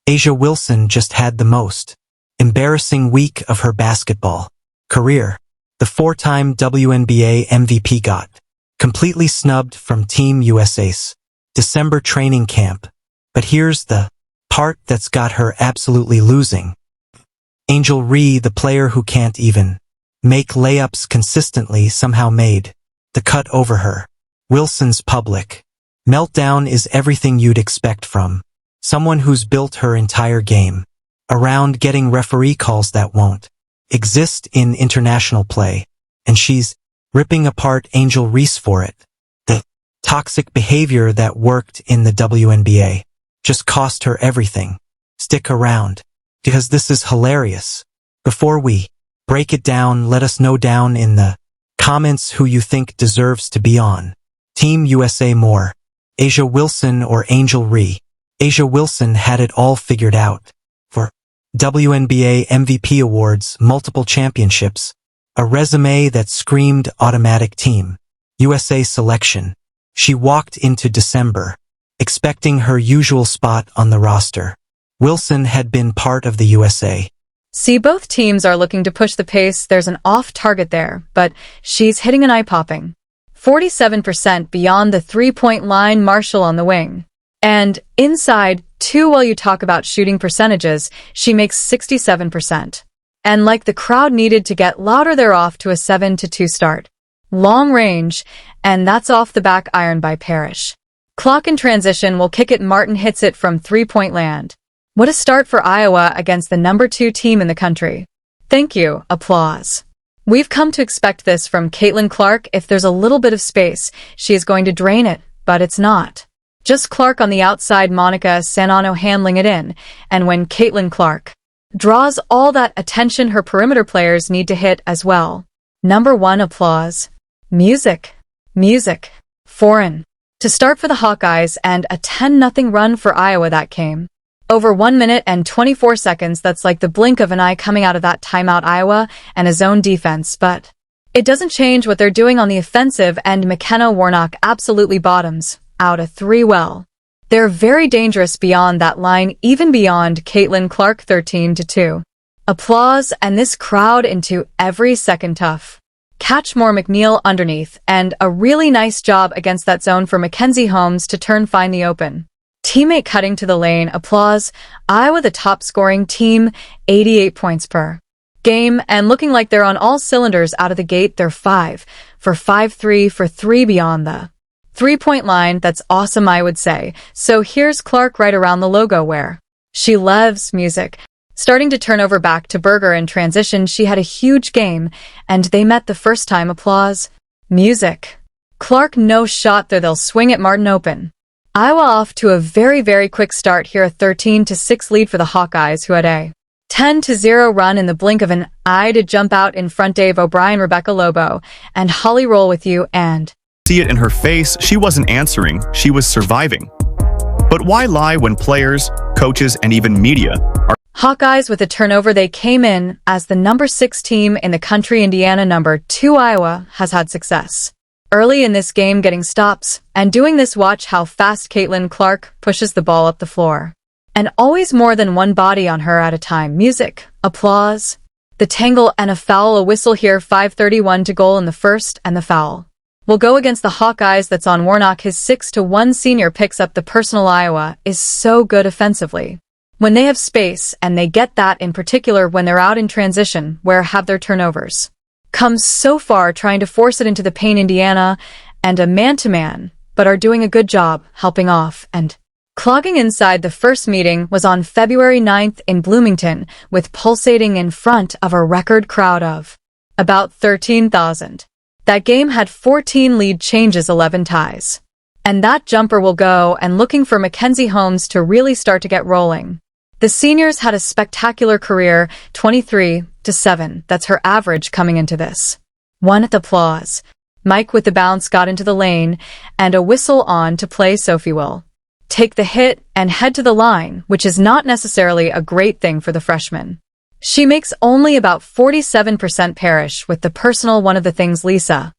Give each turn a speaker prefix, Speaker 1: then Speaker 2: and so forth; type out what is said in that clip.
Speaker 1: A'ja Wilson just had the most embarrassing week of her basketball career. The four-time WNBA MVP got completely snubbed from Team USA's December training camp. But here's the part that's got her absolutely losing. Angel Ree, the player who can't even make layups consistently, somehow made the cut over her. Wilson's public meltdown is everything you'd expect from someone who's built her entire game around getting referee calls that won't exist in international play, and she's ripping apart Angel Reese for it. The toxic behavior that worked in the WNBA just cost her everything. Stick around, because this is hilarious. Before we break it down, let us know down in the comments who you think deserves to be on Team USA more, A'ja Wilson or Angel Ree. A'ja Wilson had it all figured out. For WNBA MVP awards, multiple championships, a resume that screamed automatic Team USA selection. She walked into December expecting her usual spot on the roster. Wilson had been part of the USA.
Speaker 2: See, both teams are looking to push the pace. There's an off-target there, but she's hitting an eye-popping 47% beyond the three-point line. Marshall on the wing. And inside, too, while you talk about shooting percentages, she makes 67%. And like the crowd needed to get louder, they're off to a 7-2 start. Long range, and that's off the back iron by Parrish. Clark in transition will kick it. Martin hits it from three-point land. What a start for Iowa against the number 2 team in the country. Thank you. Applause. We've come to expect this from CaitlinClark. If there's a little bit of space, she is going to drain it, but it's not. Just Clark on the outside, Monica Sanano handling it in, and when CaitlinClark draws all that attention, her perimeter players need to hit as well. Number 1, applause. Music. Music. Foreign. To start for the Hawkeyes, and a 10-0 run for Iowa that came. Over 1 minute and 24 seconds, that's like the blink of an eye coming out of that timeout. Iowa and a zone defense, but it doesn't change what they're doing on the offensive end. McKenna Warnock absolutely bottoms out a 3 well. They're very dangerous beyond that line, even beyond. CaitlinClark 13-2. Applause, and this crowd into every second. Tough catch. More McNeil underneath, and a really nice job against that zone for Mackenzie Holmes to find the open teammate cutting to the lane. Applause. Iowa, the top scoring team, 88 points per game, and looking like they're on all cylinders out of the gate. They're 5 for 5, 3 for 3 beyond the three-point line. That's awesome, I would say. So here's Clark right around the logo where she loves music. Starting to turn over back to Berger in transition. She had a huge game, and they met the first time. Applause. Music. Clark, no shot there. They'll swing it. Martin open. Iowa off to a very, very quick start here. A 13-6 lead for the Hawkeyes, who had a 10-0 run in the blink of an eye to jump out in front. Dave O'Brien, Rebecca Lobo, and Holly roll with you, and
Speaker 3: see it in her face. She wasn't answering. She was surviving. But why lie when players, coaches, and even media are
Speaker 2: Hawkeyes with a turnover. They came in as the number 6 team in the country. Indiana number 2. Iowa has had success early in this game getting stops and doing this. Watch how fast CaitlinClark pushes the ball up the floor. And always more than one body on her at a time. Music. Applause. The tangle and a foul. A whistle here. 5:31 to goal in the first, and the foul will go against the Hawkeyes. That's on Warnock. His 6-1 senior picks up the personal. Iowa is so good offensively when they have space, and they get that in particular when they're out in transition, where have their turnovers come so far trying to force it into the paint. Indiana and a man-to-man, but are doing a good job helping off and clogging inside. The first meeting was on February 9th in Bloomington, with pulsating in front of a record crowd of about 13,000. That game had 14 lead changes, 11 ties. And that jumper will go, and looking for Mackenzie Holmes to really start to get rolling. The seniors had a spectacular career, 23-7. That's her average coming into this one. Applause. Mike with the bounce got into the lane, and a whistle on to play. Sophie will take the hit and head to the line, which is not necessarily a great thing for the freshman. She makes only about 47%. Parrish with the personal. One of the things Lisa